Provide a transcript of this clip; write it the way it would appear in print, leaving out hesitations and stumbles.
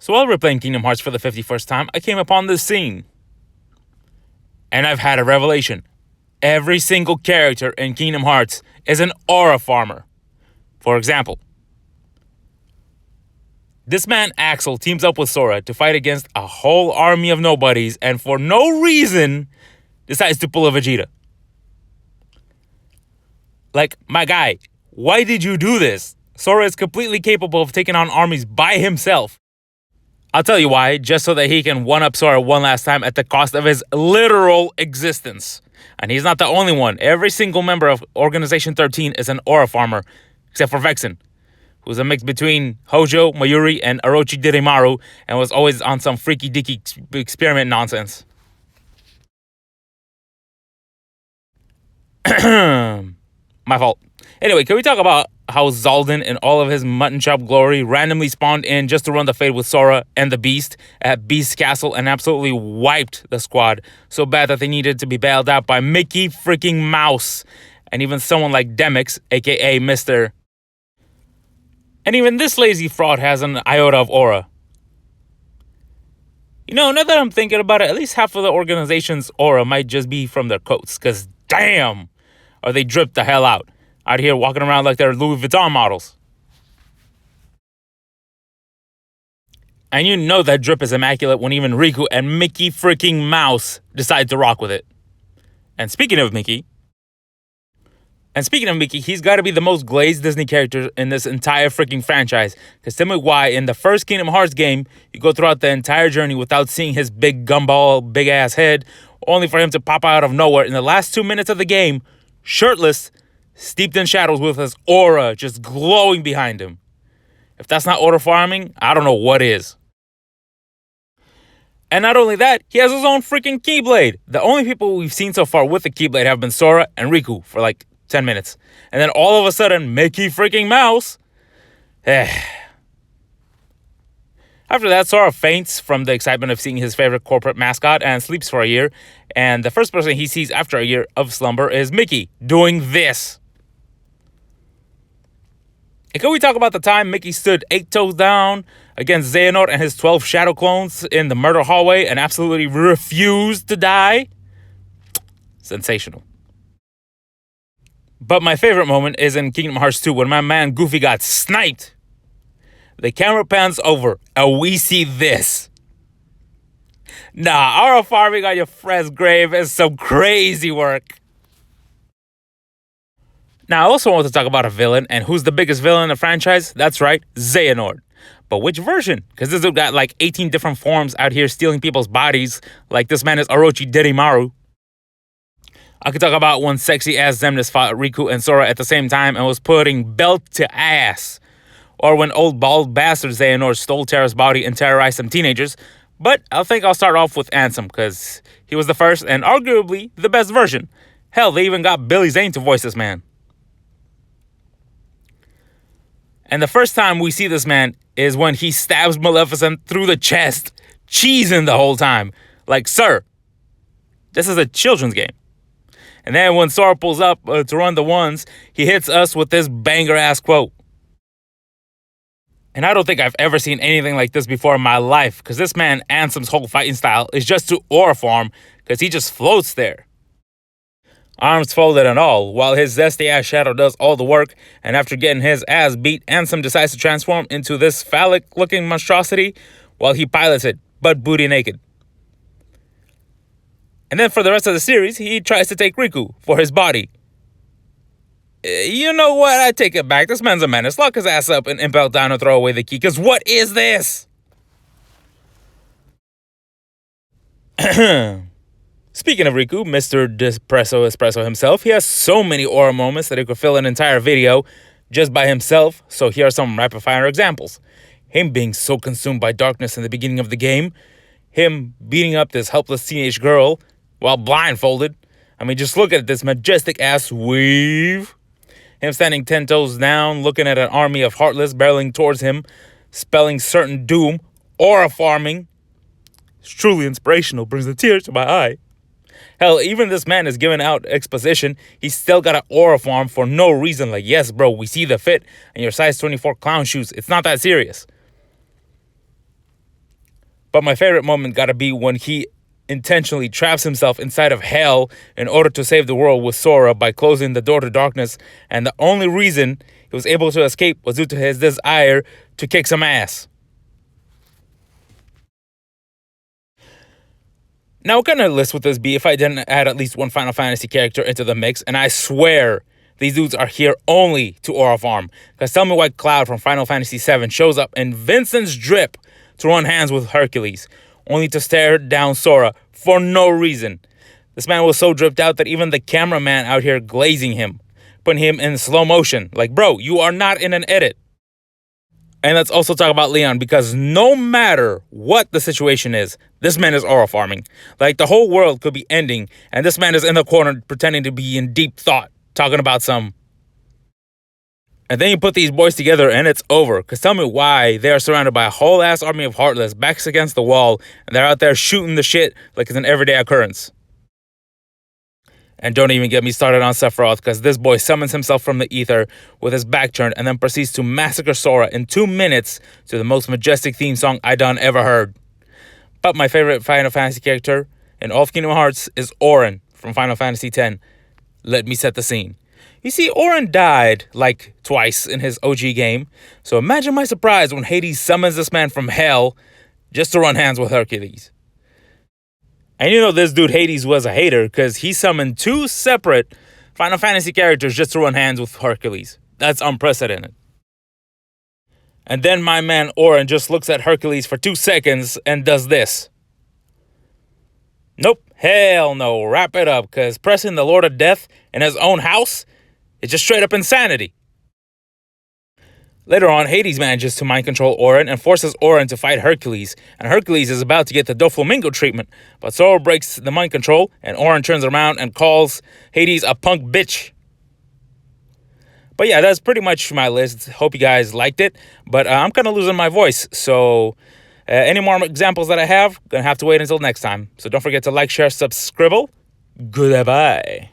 So while replaying Kingdom Hearts for the 51st time, I came upon this scene. And I've had a revelation. Every single character in Kingdom Hearts is an aura farmer. For example, this man Axel teams up with Sora to fight against a whole army of nobodies and for no reason decides to pull a Vegeta. Like, my guy, why did you do this? Sora is completely capable of taking on armies by himself. I'll tell you why, just so that he can one-up Sora one last time at the cost of his literal existence. And he's not the only one. Every single member of Organization 13 is an aura farmer, except for Vexen, who's a mix between Hojo, Mayuri, and Orochi Dirimaru, and was always on some freaky-deaky experiment nonsense. My fault. Anyway, can we talk about how Zaldin in all of his mutton chop glory randomly spawned in just to run the fade with Sora and the Beast at Beast Castle and absolutely wiped the squad so bad that they needed to be bailed out by Mickey freaking Mouse and even someone like Demix, aka Mr. And even this lazy fraud has an iota of aura. You know, now that I'm thinking about it, at least half of the organization's aura might just be from their coats, because damn, are they dripped the hell out here walking around like they're Louis Vuitton models. And you know that drip is immaculate when even Riku and Mickey freaking Mouse decide to rock with it. And speaking of Mickey, he's got to be the most glazed Disney character in this entire freaking franchise. Because tell me why, in the first Kingdom Hearts game, you go throughout the entire journey without seeing his big gumball, big-ass head, only for him to pop out of nowhere in the last 2 minutes of the game, shirtless, steeped in shadows with his aura just glowing behind him. If that's not aura farming, I don't know what is. And not only that, he has his own freaking Keyblade. The only people we've seen so far with the Keyblade have been Sora and Riku for like 10 minutes. And then all of a sudden, Mickey freaking Mouse. After that, Sora faints from the excitement of seeing his favorite corporate mascot and sleeps for a year. And the first person he sees after a year of slumber is Mickey doing this. And can we talk about the time Mickey stood 8 toes down against Xehanort and his 12 shadow clones in the murder hallway and absolutely refused to die? Sensational. But my favorite moment is in Kingdom Hearts 2 when my man Goofy got sniped. The camera pans over and we see this. Nah, aura farming on your friend's grave is some crazy work. Now, I also want to talk about a villain, and who's the biggest villain in the franchise? That's right, Xehanort. But which version? Because this dude got like 18 different forms out here stealing people's bodies, like this man is Orochi Dirimaru. I could talk about when sexy-ass Xemnas fought Riku and Sora at the same time and was putting belt to ass. Or when old bald bastard Xehanort stole Terra's body and terrorized some teenagers. But I think I'll start off with Ansem, because he was the first and arguably the best version. Hell, they even got Billy Zane to voice this man. And the first time we see this man is when he stabs Maleficent through the chest, cheesing the whole time. Like, sir, this is a children's game. And then when Sora pulls up to run the ones, he hits us with this banger-ass quote. And I don't think I've ever seen anything like this before in my life, because this man Ansem's whole fighting style is just to aura farm, because he just floats there. Arms folded and all, while his zesty-ass shadow does all the work, and after getting his ass beat, Ansem decides to transform into this phallic-looking monstrosity while he pilots it, butt booty naked. And then for the rest of the series, he tries to take Riku for his body. You know what? I take it back. This man's a menace. Lock his ass up and impel down and throw away the key, because what is this? Speaking of Riku, Mr. Depresso Espresso himself, he has so many aura moments that he could fill an entire video just by himself, so here are some rapid-fire examples. Him being so consumed by darkness in the beginning of the game, him beating up this helpless teenage girl while blindfolded. I mean, just look at this majestic-ass weave. Him standing 10 toes down, looking at an army of Heartless barreling towards him, spelling certain doom, aura farming. It's truly inspirational, brings a tear to my eye. Hell, even this man is giving out exposition. He's still got an aura farm for no reason. Like, yes, bro, we see the fit and your size 24 clown shoes. It's not that serious. But my favorite moment gotta be when he intentionally traps himself inside of hell in order to save the world with Sora by closing the door to darkness, and the only reason he was able to escape was due to his desire to kick some ass. Now, what kind of list would this be if I didn't add at least one Final Fantasy character into the mix? And I swear these dudes are here only to Aura Farm. Because tell me why Cloud from Final Fantasy VII shows up in Vincent's drip to run hands with Hercules, only to stare down Sora for no reason. This man was so dripped out that even the cameraman out here glazing him, putting him in slow motion. Like, bro, you are not in an edit. And let's also talk about Leon, because no matter what the situation is, this man is aura farming. Like, the whole world could be ending, and this man is in the corner pretending to be in deep thought, talking about some. And then you put these boys together and it's over. Because tell me why they are surrounded by a whole ass army of Heartless, backs against the wall, and they're out there shooting the shit like it's an everyday occurrence. And don't even get me started on Sephiroth, because this boy summons himself from the ether with his back turned and then proceeds to massacre Sora in 2 minutes to the most majestic theme song I done ever heard. But my favorite Final Fantasy character in all of Kingdom Hearts is Auron from Final Fantasy X. Let me set the scene. You see, Auron died like twice in his OG game, so imagine my surprise when Hades summons this man from hell just to run hands with Hercules. And you know this dude Hades was a hater, because he summoned 2 separate Final Fantasy characters just to run hands with Hercules. That's unprecedented. And then my man Auron just looks at Hercules for 2 seconds and does this. Nope, hell no, wrap it up, because pressing the Lord of Death in his own house is just straight up insanity. Later on, Hades manages to mind control Auron and forces Auron to fight Hercules, and Hercules is about to get the Doflamingo treatment, but Sora breaks the mind control, and Auron turns around and calls Hades a punk bitch. But yeah, that's pretty much my list. Hope you guys liked it, but I'm kind of losing my voice, so any more examples that I have, gonna have to wait until next time. So don't forget to like, share, subscribe. Goodbye.